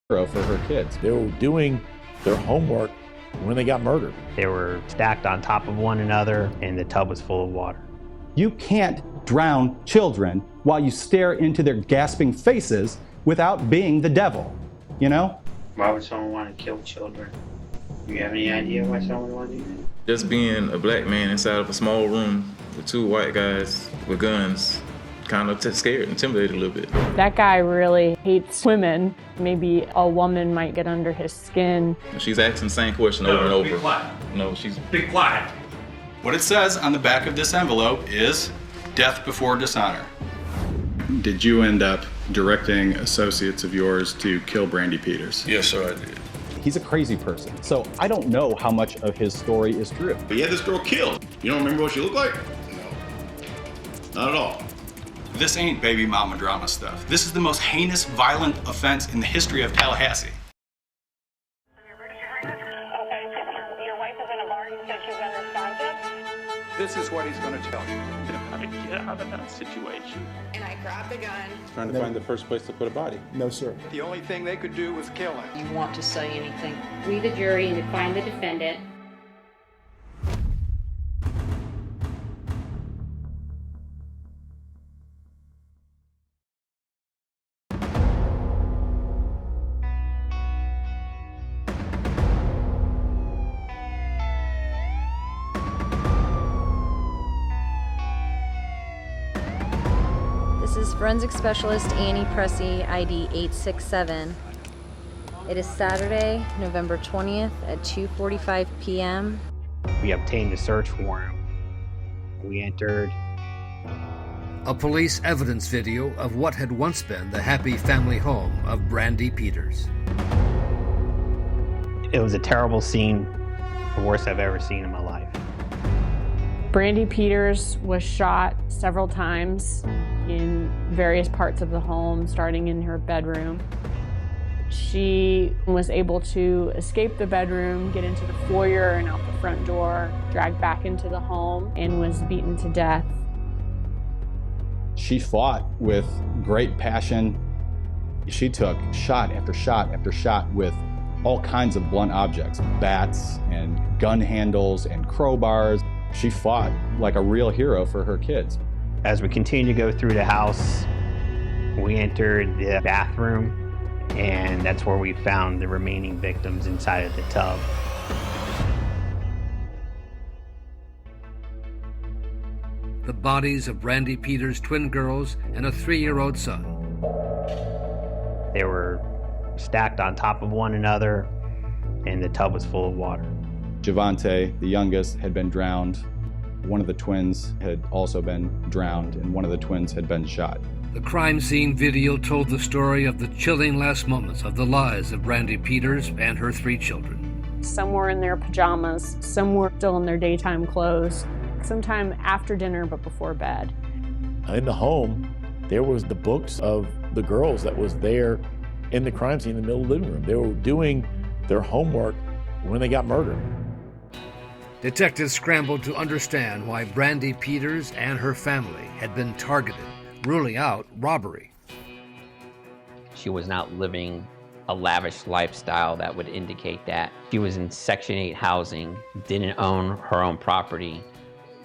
for her kids. They were doing their homework when they got murdered. They were stacked on top of one another, and the tub was full of water. You can't drown children while you stare into their gasping faces without being the devil, you know? Why would someone want to kill children? Do you have any idea why someone would want to do that? Just being a black man inside of a small room with two white guys with guns, kind of scared, intimidated a little bit. That guy really hates women. Maybe a woman might get under his skin. She's asking the same question over and over. Be quiet. No, she's... Be quiet. What it says on the back of this envelope is death before dishonor. Did you end up directing associates of yours to kill Brandy Peters? Yes, sir, I did. He's a crazy person, so I don't know how much of his story is true. But you had this girl killed. You don't remember what she looked like? No. Not at all. This ain't baby mama drama stuff. This is the most heinous, violent offense in the history of Tallahassee. Your wife is in a bar. You said she's unresponsive. This is what he's going to tell you. How to get out of that situation. And I grabbed the gun. Trying to find the first place to put a body. No, sir. The only thing they could do was kill him. You want to say anything? We, the jury, and to find the defendant. This is Forensic Specialist Annie Pressey, ID 867. It is Saturday, November 20th at 2:45 p.m. We obtained a search warrant. We entered a police evidence video of what had once been the happy family home of Brandy Peters. It was a terrible scene, the worst I've ever seen in my life. Brandy Peters was shot several times in various parts of the home, starting in her bedroom. She was able to escape the bedroom, get into the foyer and out the front door, dragged back into the home, and was beaten to death. She fought with great passion. She took shot after shot after shot with all kinds of blunt objects, bats and gun handles and crowbars. She fought like a real hero for her kids. As we continued to go through the house, we entered the bathroom, and that's where we found the remaining victims inside of the tub. The bodies of Brandy Peters' twin girls and a 3-year-old son. They were stacked on top of one another, and the tub was full of water. Javante, the youngest, had been drowned. One of the twins had also been drowned, and one of the twins had been shot. The crime scene video told the story of the chilling last moments of the lives of Brandy Peters and her 3 children. Some were in their pajamas, some were still in their daytime clothes, sometime after dinner but before bed. In the home, there was the books of the girls that was there in the crime scene in the middle of the living room. They were doing their homework when they got murdered. Detectives scrambled to understand why Brandy Peters and her family had been targeted, ruling out robbery. She was not living a lavish lifestyle that would indicate that. She was in Section 8 housing, didn't own her own property,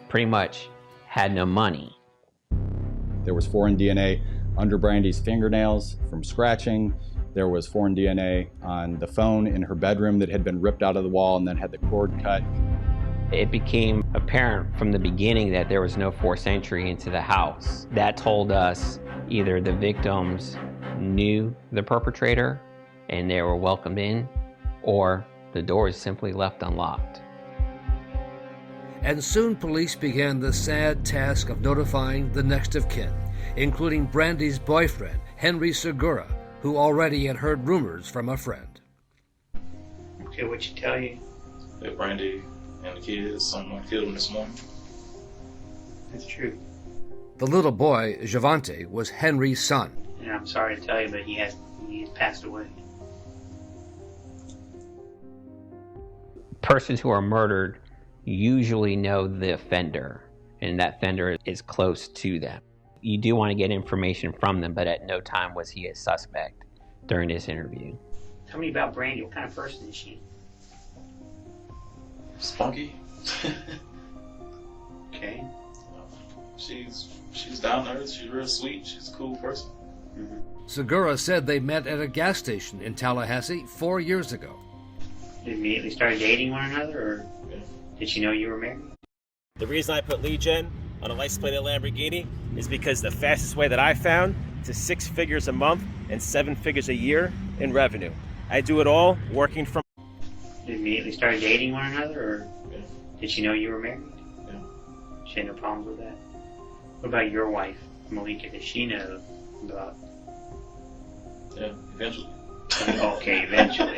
pretty much had no money. There was foreign DNA under Brandy's fingernails from scratching. There was foreign DNA on the phone in her bedroom that had been ripped out of the wall and then had the cord cut. It became apparent from the beginning that there was no forced entry into the house. That told us either the victims knew the perpetrator and they were welcomed in, or the doors simply left unlocked. And soon police began the sad task of notifying the next of kin, including Brandy's boyfriend, Henry Segura, who already had heard rumors from a friend. Okay, what'd she tell you? That Brandy and the kids, someone killed him this morning. That's true. The little boy, Javante, was Henry's son. And I'm sorry to tell you, but he has passed away. Persons who are murdered usually know the offender, and that offender is close to them. You do want to get information from them, but at no time was he a suspect during this interview. Tell me about Brandy. What kind of person is she? Spunky. Okay. She's down to earth. She's real sweet. She's a cool person. Segura said they met at a gas station in Tallahassee 4 years ago. You immediately started dating one another, or did she know you were married? The reason I put lead gen on a license plated Lamborghini is because the fastest way that I found to 6 figures a month and 7 figures a year in revenue. I do it all working from. You immediately started dating one another, or did she know you were married? Yeah. She had no problems with that. What about your wife, Malika? Does she know about? Yeah, eventually. Okay, eventually.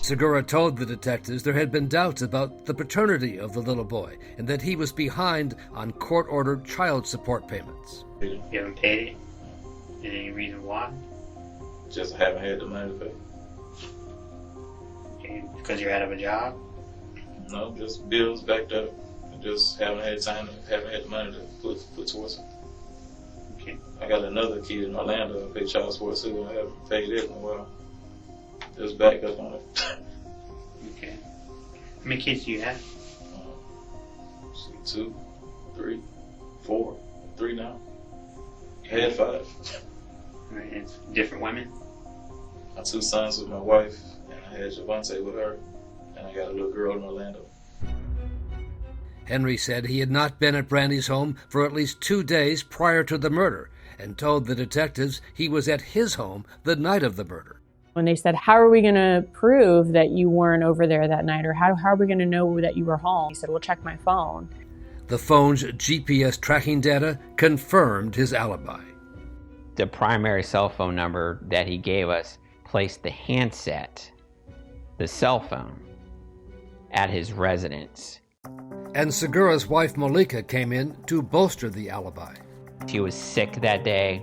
Segura told the detectives there had been doubts about the paternity of the little boy and that he was behind on court-ordered child support payments. You haven't paid it? And any reason why? Just haven't had the money to pay. Okay, because you're out of a job? No, just bills backed up. Just haven't had the money to put towards it. Okay. I got another kid in Orlando. I pay child support too. I haven't paid it in a while. Just back up on it. Okay. How many kids do you have? 2, 3, 4, 3 now. I had 5. All right, and it's different women? My 2 sons with my wife, and I had Javante with her, and I got a little girl in Orlando. Henry said he had not been at Brandy's home for at least 2 days prior to the murder and told the detectives he was at his home the night of the murder. When they said, how are we going to prove that you weren't over there that night, or how are we going to know that you were home? He said, well, check my phone. The phone's GPS tracking data confirmed his alibi. The primary cell phone number that he gave us placed the handset, the cell phone, at his residence. And Segura's wife Malika came in to bolster the alibi. She was sick that day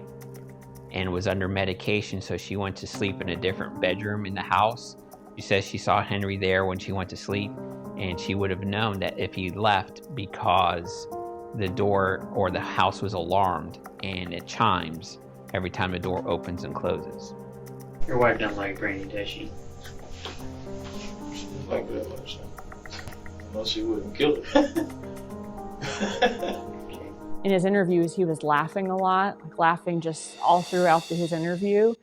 and was under medication, so she went to sleep in a different bedroom in the house. She says she saw Henry there when she went to sleep, and she would have known that if he left because the door or the house was alarmed and it chimes every time the door opens and closes. Your wife doesn't like Brandy, does she? She didn't like that much. No, she wouldn't kill her. In his interviews, he was laughing a lot, like laughing just all throughout his interview.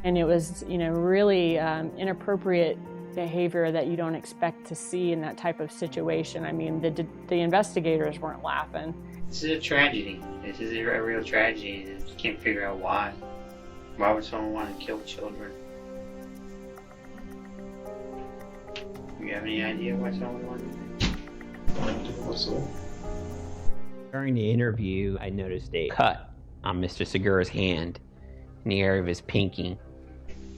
And it was, really inappropriate behavior that you don't expect to see in that type of situation. I mean, the investigators weren't laughing. This is a tragedy. This is a real tragedy. You just can't figure out why. Why would someone want to kill children? Do you have any idea why someone would want to do that? During the interview, I noticed a cut on Mr. Segura's hand in the area of his pinky.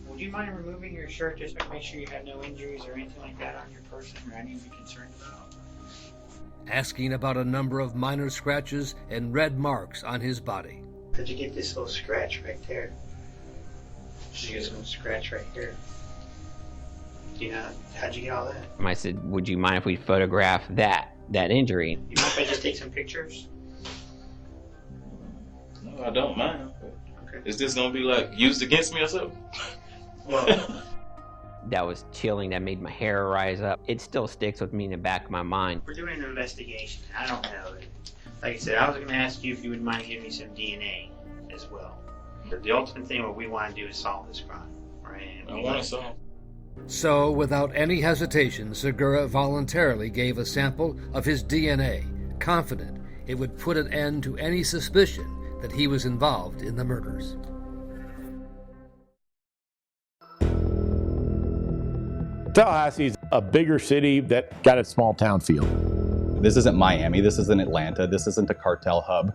Would you mind removing your shirt just to make sure you have no injuries or anything like that on your person or anything to be concerned about? Asking about a number of minor scratches and red marks on his body. How'd you get this little scratch right there? She gets a little scratch right here. How'd you get all that? I said, would you mind if we photograph that injury? You mind if I just take some pictures? No, I don't mind. Okay. Is this gonna be used against me or something? Well, that was chilling. That made my hair rise up. It still sticks with me in the back of my mind. We're doing an investigation. I don't know. Like I said, I was gonna ask you if you would mind giving me some DNA as well. But the ultimate thing, what we want to do is solve this crime, right? I want to solve. So, without any hesitation, Segura voluntarily gave a sample of his DNA, confident it would put an end to any suspicion that he was involved in the murders. Tallahassee's a bigger city that got a small town feel. This isn't Miami, this isn't Atlanta, this isn't a cartel hub.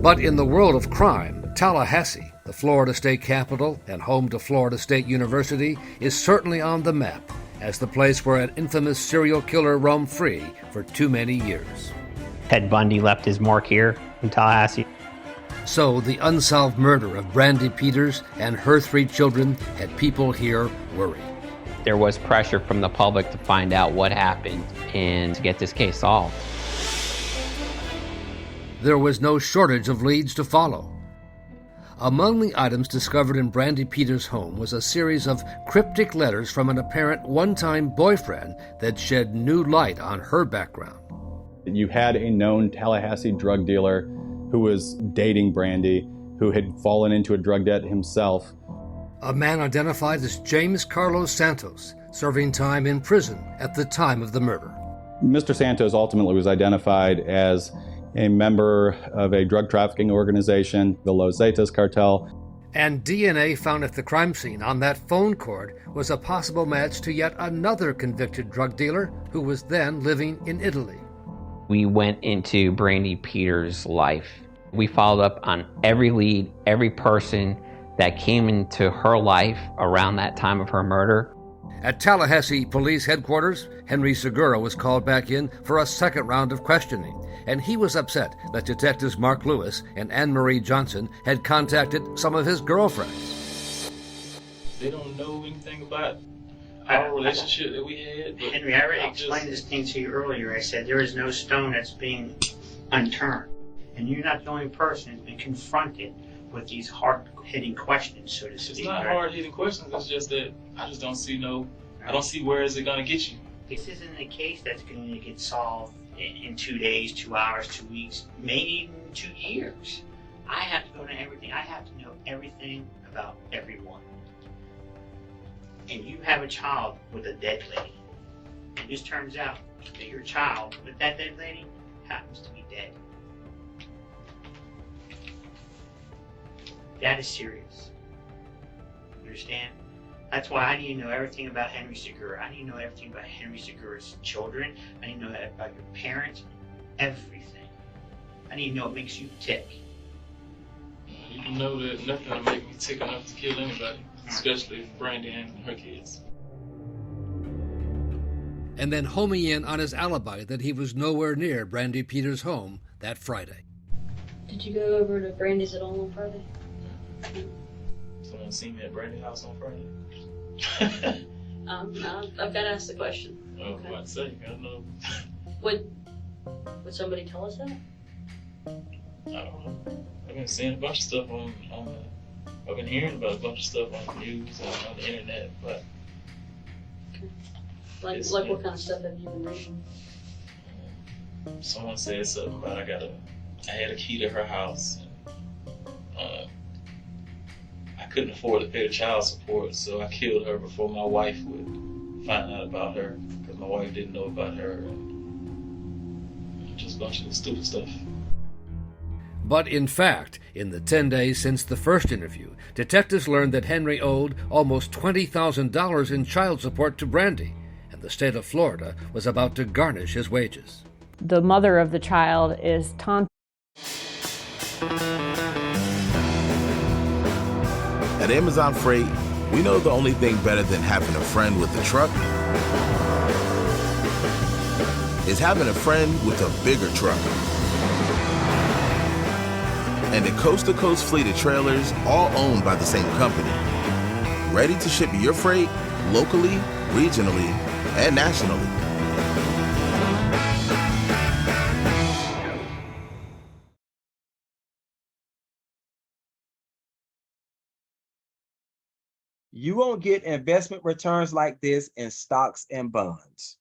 But in the world of crime, Tallahassee, the Florida state capital and home to Florida State University, is certainly on the map as the place where an infamous serial killer roamed free for too many years. Ted Bundy left his mark here in Tallahassee. So the unsolved murder of Brandy Peters and her 3 children had people here worried. There was pressure from the public to find out what happened and to get this case solved. There was no shortage of leads to follow. Among the items discovered in Brandy Peters' home was a series of cryptic letters from an apparent one-time boyfriend that shed new light on her background. You had a known Tallahassee drug dealer who was dating Brandy, who had fallen into a drug debt himself. A man identified as James Carlos Santos, serving time in prison at the time of the murder. Mr. Santos ultimately was identified as a member of a drug trafficking organization, the Los Zetas cartel. And DNA found at the crime scene on that phone cord was a possible match to yet another convicted drug dealer who was then living in Italy. We went into Brandy Peters' life. We followed up on every lead, every person that came into her life around that time of her murder. At Tallahassee Police Headquarters, Henry Segura was called back in for a second round of questioning, and he was upset that detectives Mark Lewis and Anne-Marie Johnson had contacted some of his girlfriends. They don't know anything about our relationship that we had. Henry, I already explained this thing to you earlier. I said there is no stone that's being unturned. And you're not the only person who's been confronted with these hard-hitting questions, so to speak. It's not hard-hitting questions. It's just that I just don't see I don't see where is it going to get you. This isn't a case that's going to get solved in 2 days, 2 hours, 2 weeks, maybe even 2 years. I have to go to everything. I have to know everything about everyone. And you have a child with a dead lady. And this turns out that your child with that dead lady happens to be dead. That is serious. You understand? That's why I need to know everything about Henry Segura. I need to know everything about Henry Segura's children. I need to know about your parents. Everything. I need to know what makes you tick. You know that nothing will make me tick enough to kill anybody, especially Brandy and her kids. And then homing in on his alibi that he was nowhere near Brandy Peters' home that Friday. Did you go over to Brandy's at all on Friday? Someone seen me at Brandy's house on Friday? I've got to ask the question. Oh, okay. What to say? I don't know. Would somebody tell us that? I don't know. I've been seeing a bunch of stuff I've been hearing about a bunch of stuff on the news and on the internet, but. Okay. Like what kind of stuff have you been reading? Someone said something about I had a key to her house. And, I couldn't afford to pay the child support, so I killed her before my wife would find out about her, because my wife didn't know about her. And just a bunch of stupid stuff. But in fact, in the 10 days since the first interview, detectives learned that Henry owed almost $20,000 in child support to Brandy, and the state of Florida was about to garnish his wages. The mother of the child is Tante. At Amazon Freight, we know the only thing better than having a friend with a truck is having a friend with a bigger truck. And a coast-to-coast fleet of trailers, all owned by the same company. Ready to ship your freight locally, regionally, and nationally. You won't get investment returns like this in stocks and bonds.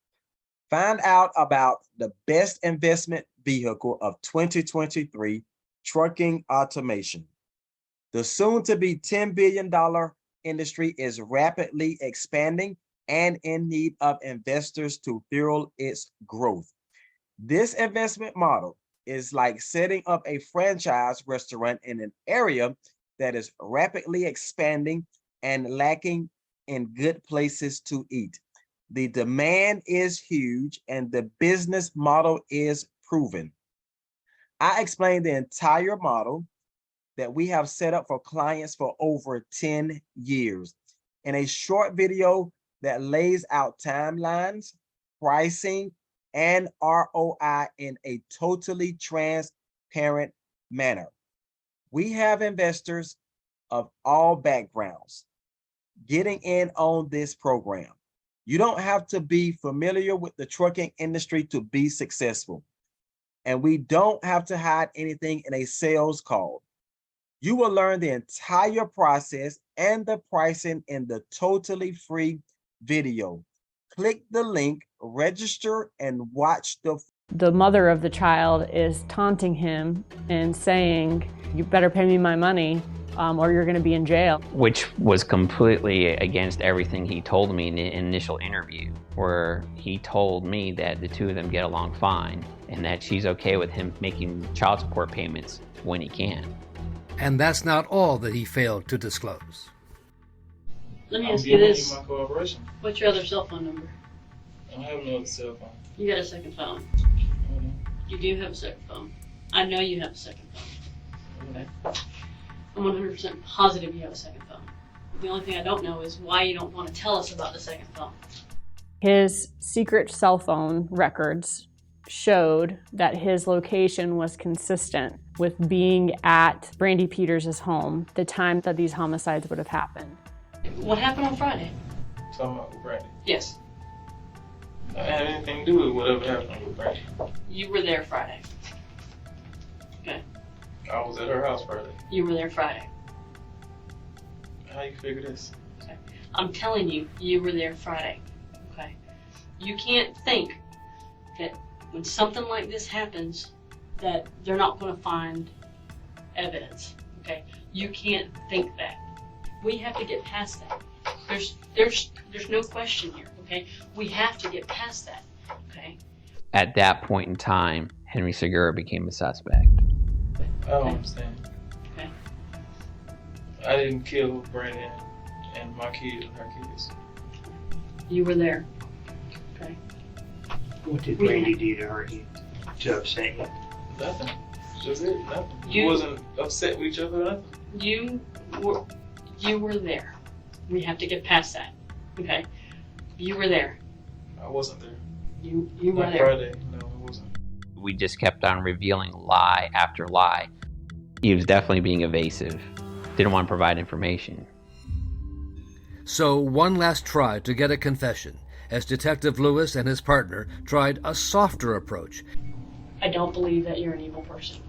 Find out about the best investment vehicle of 2023, trucking automation. The soon-to-be $10 billion industry is rapidly expanding and in need of investors to fuel its growth. This investment model is like setting up a franchise restaurant in an area that is rapidly expanding and lacking in good places to eat. The demand is huge and the business model is proven. I explained the entire model that we have set up for clients for over 10 years in a short video that lays out timelines, pricing, and ROI in a totally transparent manner. We have investors of all backgrounds getting in on this program. You don't have to be familiar with the trucking industry to be successful. And we don't have to hide anything in a sales call. You will learn the entire process and the pricing in the totally free video. Click the link, register, and watch The mother of the child is taunting him and saying, "You better pay me my money or you're going to be in jail." Which was completely against everything he told me in the initial interview, where he told me that the two of them get along fine and that she's okay with him making child support payments when he can. And that's not all that he failed to disclose. Let me ask you this. My cooperation. What's your other cell phone number? I don't have no other cell phone. You got a second phone. You do have a second phone. I know you have a second phone. Okay. I'm 100% positive you have a second phone. The only thing I don't know is why you don't want to tell us about the second phone. His secret cell phone records showed that his location was consistent with being at Brandy Peters' home the time that these homicides would have happened. What happened on Friday? Talking about Brandy. Yes. I didn't have anything to do with whatever happened with Brandy. You were there Friday. Okay. I was at her house Friday. You were there Friday. How you figure this? Okay. I'm telling you, you were there Friday. Okay. You can't think that when something like this happens, that they're not going to find evidence. Okay. You can't think that. We have to get past that. There's no question here. Okay. We have to get past that. Okay. At that point in time, Henry Segura became a suspect. I don't understand. Okay. I didn't kill Brandon and my kid and her kids. You were there. Okay. What did Brandy do to hurt you, to upset you? Nothing. Just it. Nothing. You We wasn't upset with each other or nothing. You were there. We have to get past that. Okay. You were there. I wasn't there. You were Not there. Friday. No, I wasn't. We just kept on revealing lie after lie. He was definitely being evasive. Didn't want to provide information. So one last try to get a confession, as Detective Lewis and his partner tried a softer approach. I don't believe that you're an evil person.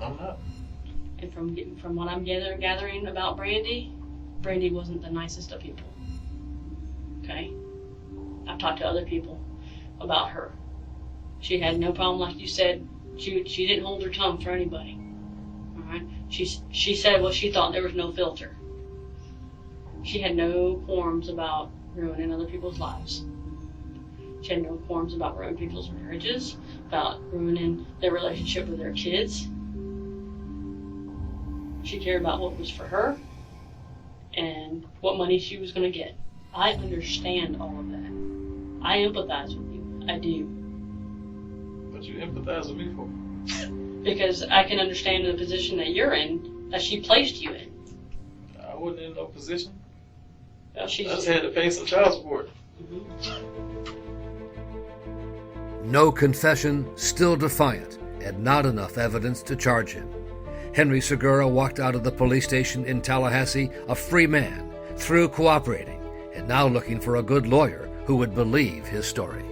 I'm not. And from what I'm gathering about Brandy wasn't the nicest of people. Okay? I've talked to other people about her. She had no problem, like you said, she didn't hold her tongue for anybody. All right? She said what she thought, there was no filter. She had no qualms about ruining other people's lives. She had no qualms about ruining people's marriages, about ruining their relationship with their kids. She cared about what was for her and what money she was going to get. I understand all of that. I empathize with you. I do. What you empathize with me for? Because I can understand the position that you're in, that she placed you in. I wasn't in no position. Well, I just had to pay some child support. No confession, still defiant, and not enough evidence to charge him. Henry Segura walked out of the police station in Tallahassee a free man, through cooperating, and now looking for a good lawyer who would believe his story.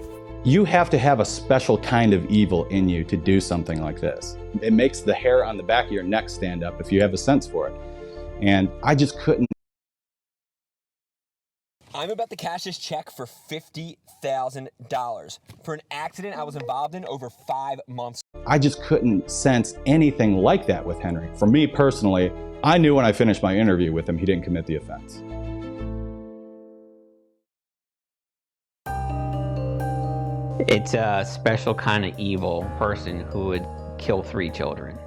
You have to have a special kind of evil in you to do something like this. It makes the hair on the back of your neck stand up if you have a sense for it. And I just couldn't. I'm about to cash this check for $50,000 for an accident I was involved in over 5 months. I just couldn't sense anything like that with Henry. For me personally, I knew when I finished my interview with him, he didn't commit the offense. It's a special kind of evil person who would kill 3 children.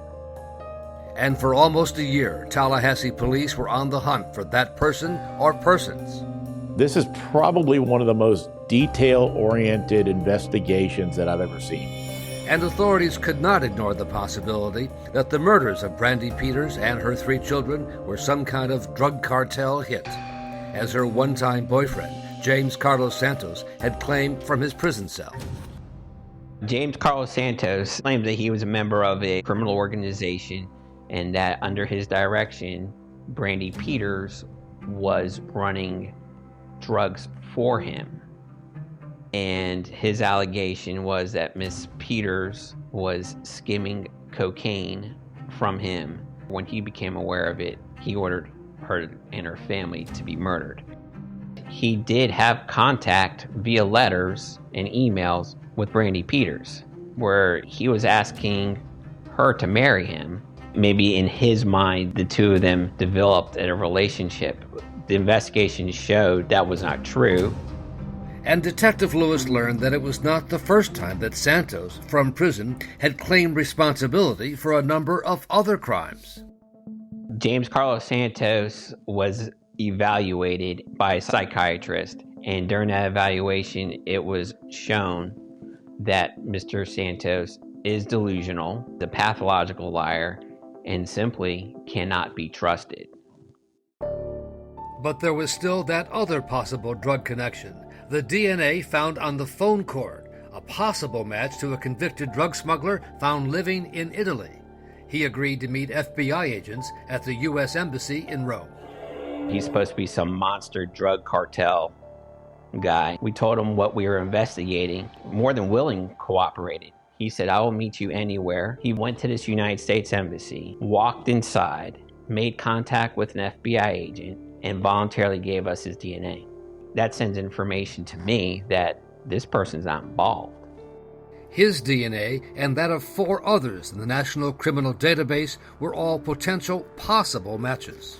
And for almost a year, Tallahassee police were on the hunt for that person or persons. This is probably one of the most detail-oriented investigations that I've ever seen. And authorities could not ignore the possibility that the murders of Brandy Peters and her 3 children were some kind of drug cartel hit, as her one-time boyfriend, James Carlos Santos, had claimed from his prison cell. James Carlos Santos claimed that he was a member of a criminal organization and that under his direction, Brandy Peters was running drugs for him. And his allegation was that Miss Peters was skimming cocaine from him When he became aware of it, he ordered her and her family to be murdered. He did have contact via letters and emails with Brandy Peters, where he was asking her to marry him. Maybe in his mind, the two of them developed a relationship. The investigation showed that was not true. And Detective Lewis learned that it was not the first time that Santos, from prison, had claimed responsibility for a number of other crimes. James Carlos Santos was evaluated by a psychiatrist, and during that evaluation, it was shown that Mr. Santos is delusional, the pathological liar, and simply cannot be trusted. But there was still that other possible drug connection, the DNA found on the phone cord, a possible match to a convicted drug smuggler found living in Italy. He agreed to meet FBI agents at the U.S. Embassy in Rome. He's supposed to be some monster drug cartel guy. We told him what we were investigating. More than willing, cooperated. He said, "I will meet you anywhere." He went to this United States Embassy, walked inside, made contact with an FBI agent, and voluntarily gave us his DNA. That sends information to me that this person's not involved. His DNA and that of 4 others in the National Criminal Database were all potential possible matches.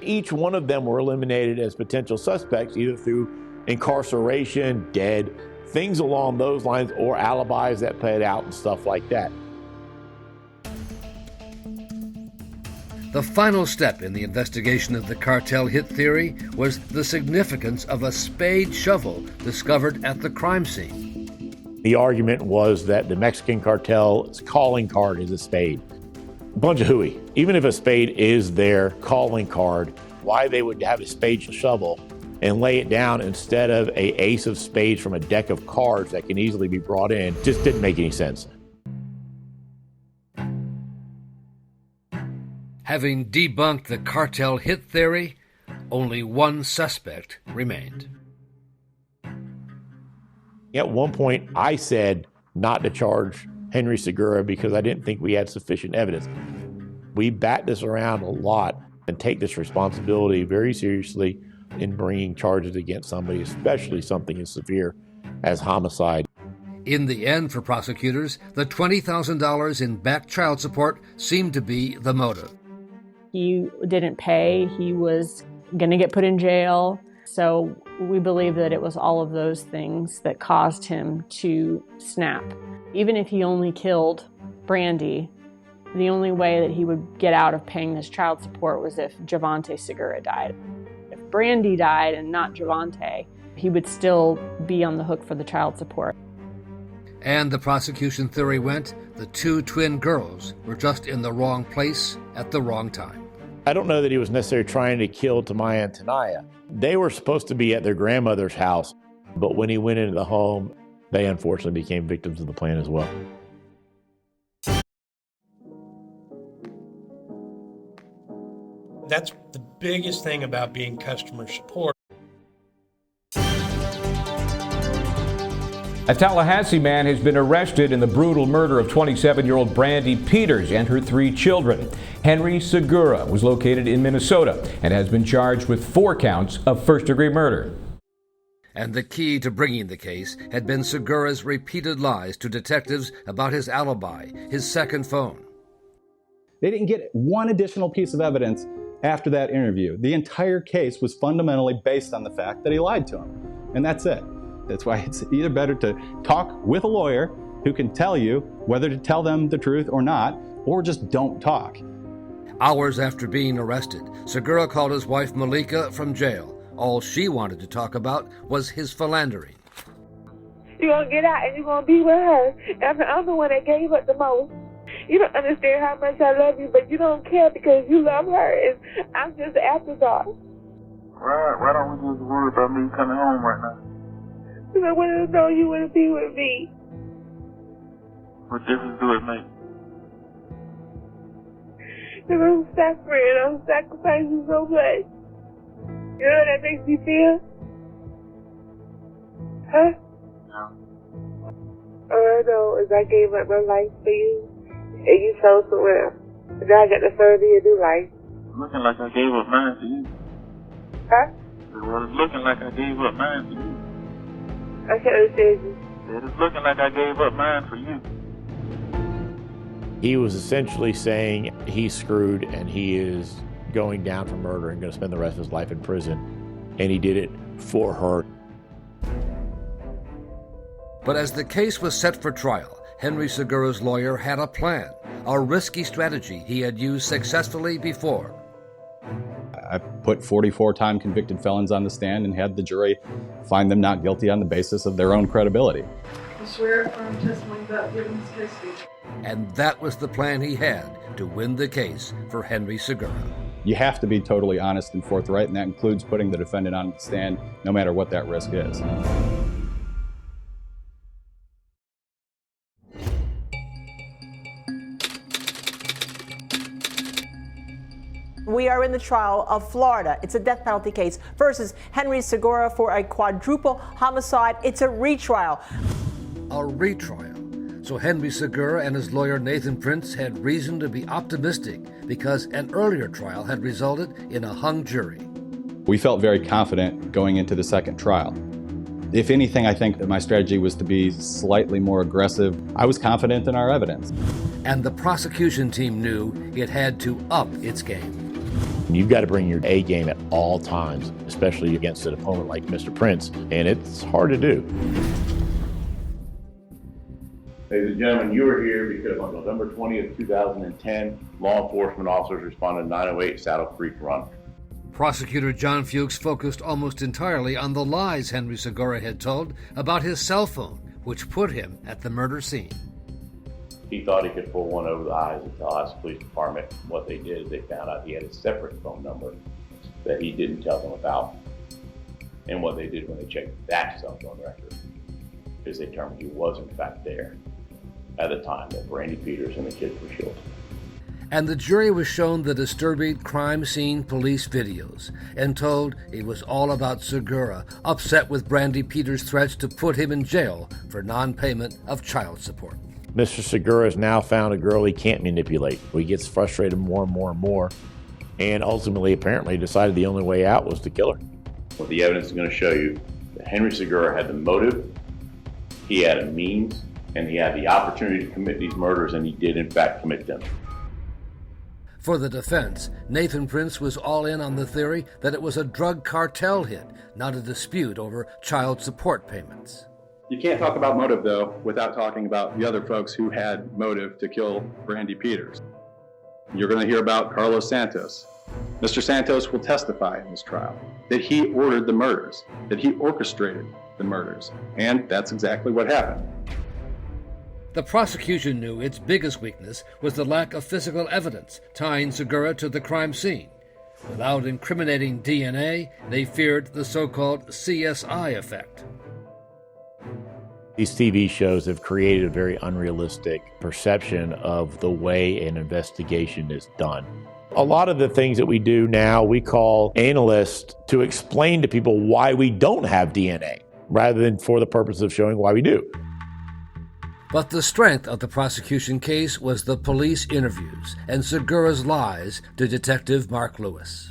Each one of them were eliminated as potential suspects, either through incarceration, dead, things along those lines, or alibis that played out and stuff like that. The final step in the investigation of the cartel hit theory was the significance of a spade shovel discovered at the crime scene. The argument was that the Mexican cartel's calling card is a spade. A bunch of hooey. Even if a spade is their calling card, why they would have a spade shovel and lay it down instead of a ace of spades from a deck of cards that can easily be brought in just didn't make any sense. Having debunked the cartel hit theory, only one suspect remained. At one point, I said not to charge Henry Segura because I didn't think we had sufficient evidence. We bat this around a lot and take this responsibility very seriously in bringing charges against somebody, especially something as severe as homicide. In the end, for prosecutors, the $20,000 in back child support seemed to be the motive. He didn't pay. He was going to get put in jail. So we believe that it was all of those things that caused him to snap. Even if he only killed Brandy, the only way that he would get out of paying this child support was if Javante Segura died. If Brandy died and not Javante, he would still be on the hook for the child support. And the prosecution theory went, the 2 twin girls were just in the wrong place at the wrong time. I don't know that he was necessarily trying to kill Tamaya and Tanaya. They were supposed to be at their grandmother's house, but when he went into the home, they unfortunately became victims of the plan as well. That's the biggest thing about being customer support. A Tallahassee man has been arrested in the brutal murder of 27-year-old Brandy Peters and her 3 children. Henry Segura was located in Minnesota and has been charged with 4 counts of first-degree murder. And the key to bringing the case had been Segura's repeated lies to detectives about his alibi, his second phone. They didn't get one additional piece of evidence after that interview. The entire case was fundamentally based on the fact that he lied to him. And that's it. That's why it's either better to talk with a lawyer who can tell you whether to tell them the truth or not, or just don't talk. Hours after being arrested, Segura called his wife Malika from jail. All she wanted to talk about was his philandering. You're going to get out and you're going to be with her. And I'm the one that gave up the most. You don't understand how much I love you, but you don't care because you love her. And I'm just the afterthought. Why don't we just worry about me coming home right now? Because I wanted to know you want to be with me. What difference do it make? Because I'm suffering. I'm sacrificing so much. You know what that makes me feel? Huh? No. All I know is I gave up my life for you, and you chose someone else. Now I got to serve you a new life. Looking like I gave up mine to you. Huh? Well, it's looking like I gave up mine for you. I can't understand you. It's looking like I gave up mine for you. He was essentially saying he's screwed and he is going down for murder and going to spend the rest of his life in prison. And he did it for her. But as the case was set for trial, Henry Segura's lawyer had a plan, a risky strategy he had used successfully before. I put 44 time convicted felons on the stand and had the jury find them not guilty on the basis of their own credibility. I swear affirm testimony about giving this case speech. And that was the plan he had to win the case for Henry Segura. You have to be totally honest and forthright, and that includes putting the defendant on the stand no matter what that risk is. We are in the trial of Florida. It's a death penalty case versus Henry Segura for a quadruple homicide. It's a retrial. A retrial. So Henry Segura and his lawyer Nathan Prince had reason to be optimistic because an earlier trial had resulted in a hung jury. We felt very confident going into the second trial. If anything, I think that my strategy was to be slightly more aggressive. I was confident in our evidence. And the prosecution team knew it had to up its game. You've got to bring your A game at all times, especially against an opponent like Mr. Prince, and it's hard to do. Ladies and gentlemen, you are here because on November 20th, 2010, law enforcement officers responded to 908 Saddle Creek Run. Prosecutor John Fuchs focused almost entirely on the lies Henry Segura had told about his cell phone, which put him at the murder scene. He thought he could pull one over the eyes and tell us police department. What they did is they found out he had a separate phone number that he didn't tell them about. And what they did when they checked that cell phone record is they determined he was in fact there at the time that Brandy Peters and the kids were killed. And the jury was shown the disturbing crime scene police videos and told it was all about Segura, upset with Brandy Peters' threats to put him in jail for non-payment of child support. Mr. Segura has now found a girl he can't manipulate. He gets frustrated more and more and more, and ultimately apparently decided the only way out was to kill her. What the evidence is going to show you that Henry Segura had the motive, he had a means, and he had the opportunity to commit these murders, and he did in fact commit them. For the defense, Nathan Prince was all in on the theory that it was a drug cartel hit, not a dispute over child support payments. You can't talk about motive, though, without talking about the other folks who had motive to kill Brandy Peters. You're going to hear about Carlos Santos. Mr. Santos will testify in this trial that he ordered the murders, that he orchestrated the murders, and that's exactly what happened. The prosecution knew its biggest weakness was the lack of physical evidence tying Segura to the crime scene. Without incriminating DNA, they feared the so-called CSI effect. These TV shows have created a very unrealistic perception of the way an investigation is done. A lot of the things that we do now, we call analysts to explain to people why we don't have DNA, rather than for the purpose of showing why we do. But the strength of the prosecution case was the police interviews and Segura's lies to Detective Mark Lewis.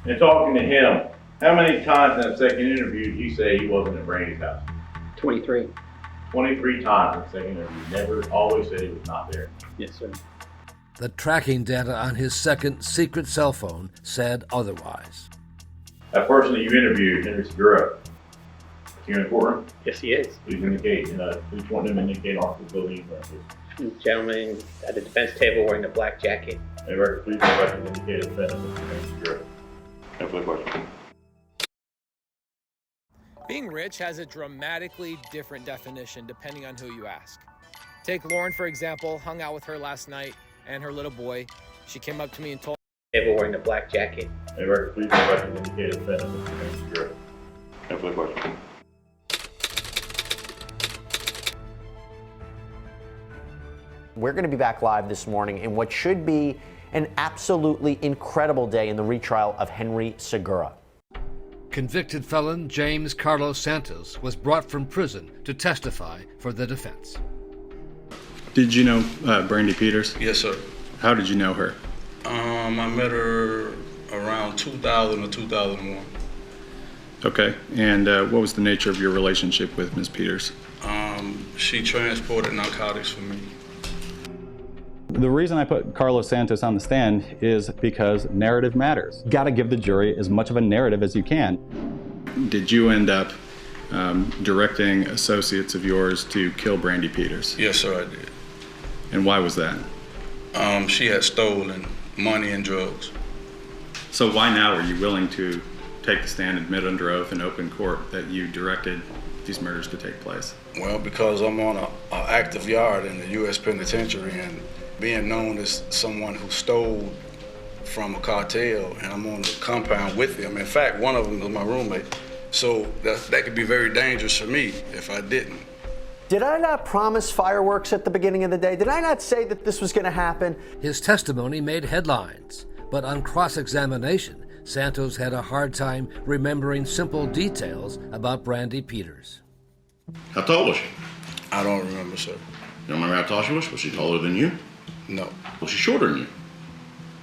And talking to him, how many times in that second interview did you say he wasn't at Brandy's house? 23. 23 times in the second interview. Never, always said he was not there. Yes, sir. The tracking data on his second secret cell phone said otherwise. That person that you interviewed, Henry Segura, is he in the courtroom? Yes, he is. Please indicate, please want him to indicate off the building. Gentleman at the defense table wearing a black jacket. Hey, record, please record indicate the defendant, Mr. Henry Segura. No further question. Being rich has a dramatically different definition depending on who you ask. Take Lauren, for example, hung out with her last night and her little boy. She came up to me and told me wearing a black jacket. Hey, record, please record indicate the defendant, Mr. Henry Segura. No further question. We're going to be back live this morning in what should be an absolutely incredible day in the retrial of Henry Segura. Convicted felon James Carlos Santos was brought from prison to testify for the defense. Did you know Brandy Peters? Yes, sir. How did you know her? I met her around 2000 or 2001. Okay, and what was the nature of your relationship with Ms. Peters? She transported narcotics for me. The reason I put Carlos Santos on the stand is because narrative matters. You gotta give the jury as much of a narrative as you can. Did you end up directing associates of yours to kill Brandy Peters? Yes, sir, I did. And why was that? She had stolen money and drugs. So why now are you willing to take the stand and admit under oath in open court that you directed these murders to take place? Well, because I'm on an active yard in the U.S. penitentiary, and being known as someone who stole from a cartel, and I'm on the compound with them. In fact, one of them was my roommate. So that could be very dangerous for me if I didn't. Did I not promise fireworks at the beginning of the day? Did I not say that this was going to happen? His testimony made headlines, but on cross-examination, Santos had a hard time remembering simple details about Brandy Peters. How tall was she? I don't remember, sir. You don't remember how tall she was? Was she taller than you? No. Was she shorter than you?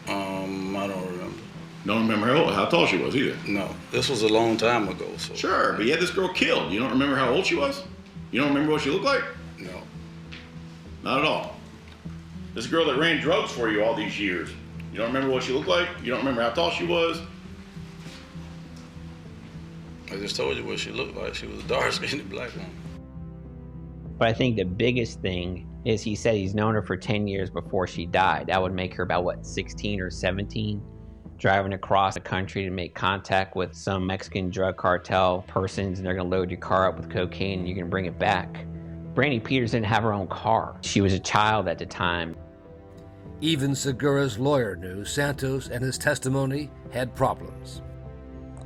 I don't remember. Don't remember how tall she was either? No. This was a long time ago. So. Sure, but you had this girl killed. You don't remember how old she was? You don't remember what she looked like? No. Not at all. This girl that ran drugs for you all these years, you don't remember what she looked like? You don't remember how tall she was? I just told you what she looked like. She was a dark-skinned black woman. But I think the biggest thing is he said he's known her for 10 years before she died. That would make her about, what, 16 or 17? Driving across the country to make contact with some Mexican drug cartel persons, and they're going to load your car up with cocaine and you're going to bring it back. Brandy Peters didn't have her own car. She was a child at the time. Even Segura's lawyer knew Santos and his testimony had problems.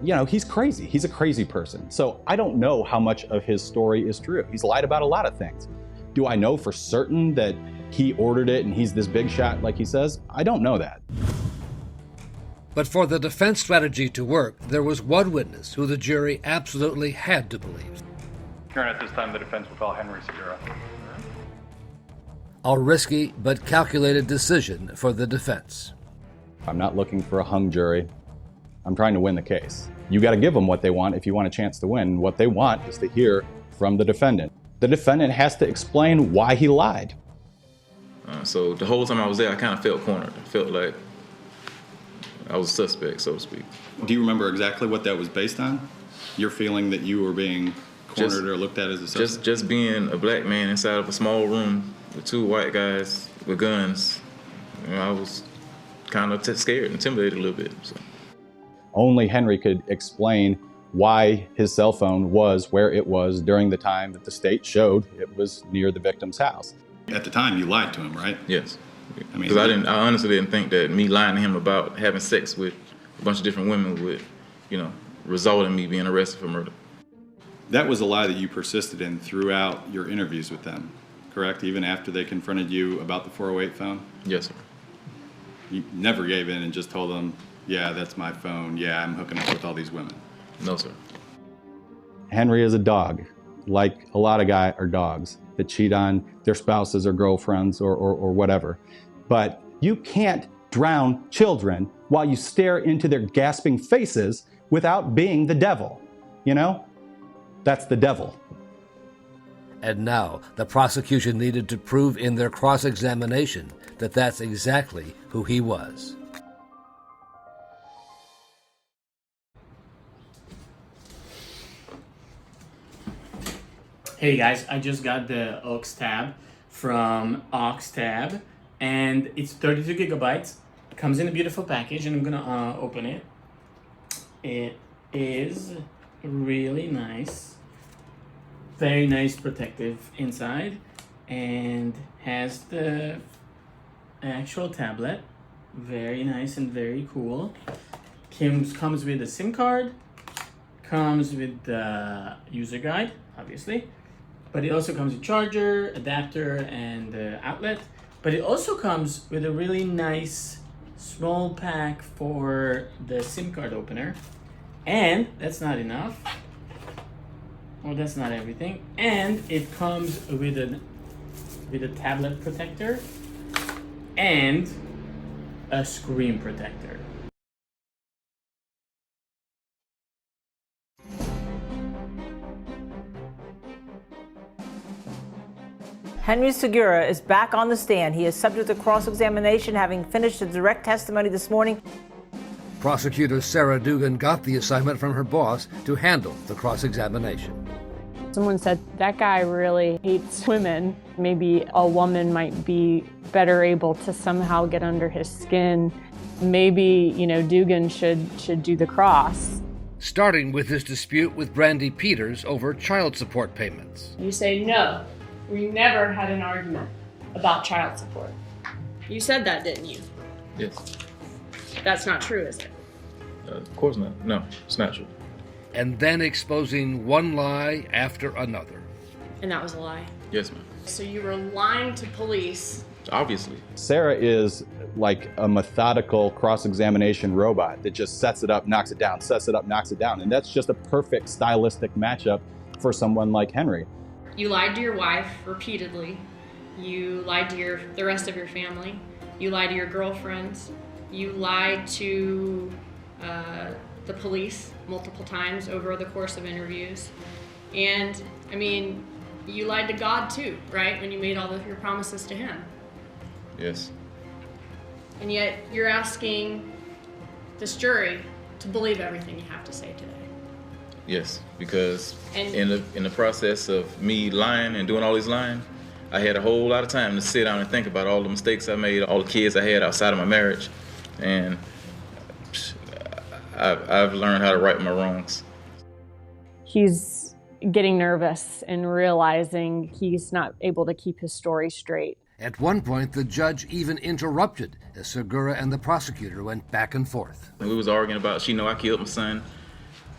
You know, he's crazy. He's a crazy person. So I don't know how much of his story is true. He's lied about a lot of things. Do I know for certain that he ordered it and he's this big shot like he says? I don't know that. But for the defense strategy to work, there was one witness who the jury absolutely had to believe. Your Honor, at this time, the defense will call Henry Segura. A risky but calculated decision for the defense. I'm not looking for a hung jury. I'm trying to win the case. You got to give them what they want if you want a chance to win. What they want is to hear from the defendant. The defendant has to explain why he lied. So the whole time I was there, I kind of felt cornered. I felt like I was a suspect, so to speak. Do you remember exactly what that was based on? Your feeling that you were being cornered or looked at as a suspect? Just being a black man inside of a small room with two white guys with guns. You know, I was kind of scared, intimidated a little bit. So. Only Henry could explain why his cell phone was where it was during the time that the state showed it was near the victim's house. At the time, you lied to him, right? Yes. Because I honestly didn't think that me lying to him about having sex with a bunch of different women would, result in me being arrested for murder. That was a lie that you persisted in throughout your interviews with them, correct? Even after they confronted you about the 408 phone? Yes, sir. You never gave in and just told them, yeah, that's my phone. Yeah, I'm hooking up with all these women. No, sir. Henry is a dog, like a lot of guys are dogs that cheat on their spouses or girlfriends or whatever. But you can't drown children while you stare into their gasping faces without being the devil. You know? That's the devil. And now the prosecution needed to prove in their cross-examination that that's exactly who he was. Hey guys, I just got the aux tab from AuxTab, and it's 32 gigabytes. Comes in a beautiful package, and I'm gonna open it. It is really nice, very nice, protective inside, and has the actual tablet. Very nice and very cool. Comes with a SIM card. Comes with the user guide, obviously. But it also comes with charger, adapter, and outlet. But it also comes with a really nice small pack for the SIM card opener. And that's not enough. Or that's not everything. And it comes with a tablet protector and a screen protector. Henry Segura is back on the stand. He is subject to cross-examination, having finished his direct testimony this morning. Prosecutor Sarah Dugan got the assignment from her boss to handle the cross-examination. Someone said, that guy really hates women. Maybe a woman might be better able to somehow get under his skin. Maybe, Dugan should do the cross. Starting with his dispute with Brandy Peters over child support payments. You say, no, we never had an argument about child support. You said that, didn't you? Yes. That's not true, is it? Of course not. No, it's not true. And then exposing one lie after another. And that was a lie? Yes, ma'am. So you were lying to police. Obviously. Sarah is like a methodical cross-examination robot that just sets it up, knocks it down, sets it up, knocks it down. And that's just a perfect stylistic matchup for someone like Henry. You lied to your wife repeatedly. You lied to the rest of your family. You lied to your girlfriends. You lied to the police multiple times over the course of interviews. And, you lied to God too, right? When you made all of your promises to him. Yes. And yet you're asking this jury to believe everything you have to say today. Yes, because And- in the process of me lying and doing all these lying, I had a whole lot of time to sit down and think about all the mistakes I made, all the kids I had outside of my marriage, and I've learned how to right my wrongs. He's getting nervous and realizing he's not able to keep his story straight. At one point, the judge even interrupted as Segura and the prosecutor went back and forth. And we was arguing about, she know I killed my son.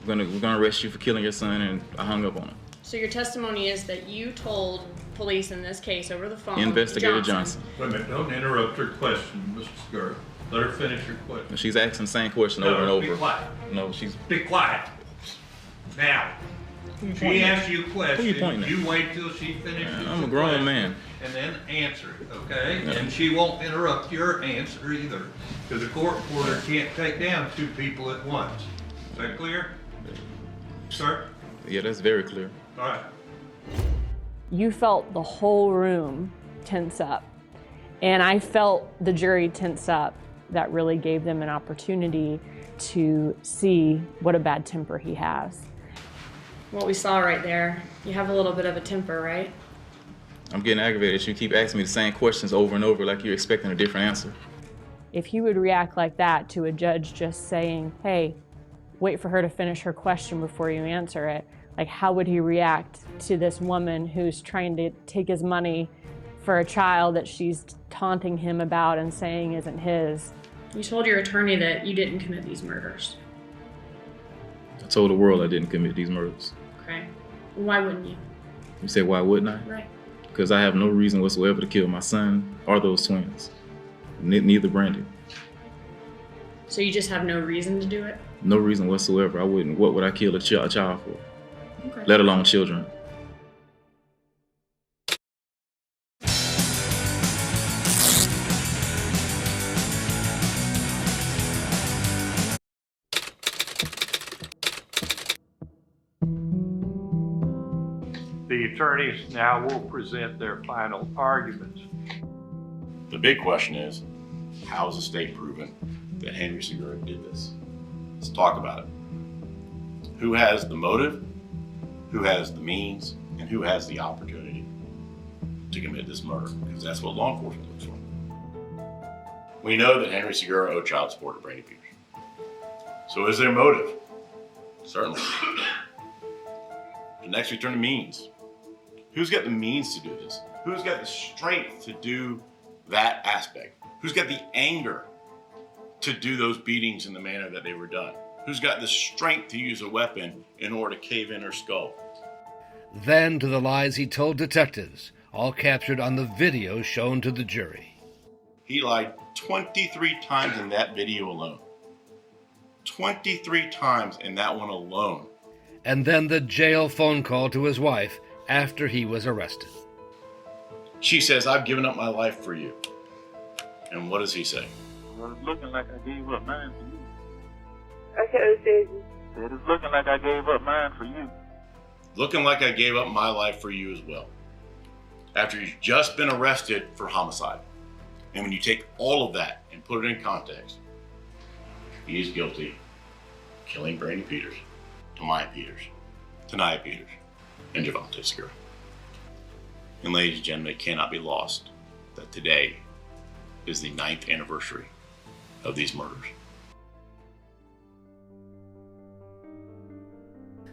We're gonna arrest you for killing your son, and I hung up on him. So your testimony is that you told police in this case over the phone. Investigator Johnson. Wait a minute, don't interrupt her question, Mr. Segura. Let her finish her question. She's asking the same question over and over. Be quiet. No, she's... Be quiet. Now, she asks you a question, you wait till she finishes. I'm a grown man. And then answer it, okay? No. And she won't interrupt your answer either, because a court reporter can't take down two people at once. Is that clear? Sir? Yeah, that's very clear. All right. You felt the whole room tense up. And I felt the jury tense up. That really gave them an opportunity to see what a bad temper he has. What we saw right there, you have a little bit of a temper, right? I'm getting aggravated. You keep asking me the same questions over and over like you're expecting a different answer. If he would react like that to a judge just saying, hey, wait for her to finish her question before you answer it, like how would he react to this woman who's trying to take his money for a child that she's taunting him about and saying isn't his? You told your attorney that you didn't commit these murders. I told the world I didn't commit these murders. Okay. Why wouldn't you? You say, why wouldn't I? Right. Because I have no reason whatsoever to kill my son or those twins. Neither Brandy. So you just have no reason to do it? No reason whatsoever. I wouldn't. What would I kill a child for? Okay. Let alone children. The attorneys now will present their final arguments. The big question is, how has the state proven that Henry Segura did this? Let's talk about it. Who has the motive, who has the means, and who has the opportunity to commit this murder? Because that's what law enforcement looks for. We know that Henry Segura owed child support to Brandy Peters. So is there motive? Certainly. The next we turn to means. Who's got the means to do this? Who's got the strength to do that aspect? Who's got the anger to do those beatings in the manner that they were done? Who's got the strength to use a weapon in order to cave in her skull? Then to the lies he told detectives, all captured on the video shown to the jury. He lied 23 times in that video alone. 23 times in that one alone. And then the jail phone call to his wife after he was arrested. She says, I've given up my life for you. And what does he say? Well, it's looking like I gave up mine for you. I can't understand you. Said it's looking like I gave up mine for you. Looking like I gave up my life for you as well. After you've just been arrested for homicide. And when you take all of that and put it in context, he is guilty of killing Brandy Peters, Tamaya Peters, Tanaya Peters, and Javante Segura. And ladies and gentlemen, it cannot be lost that today is the 9th anniversary of these murders.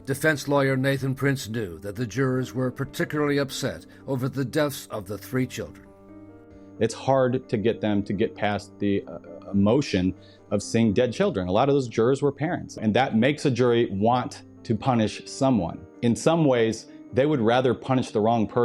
Defense lawyer Nathan Prince knew that the jurors were particularly upset over the deaths of the 3 children. It's hard to get them to get past the emotion of seeing dead children. A lot of those jurors were parents, and that makes a jury want to punish someone. In some ways, they would rather punish the wrong person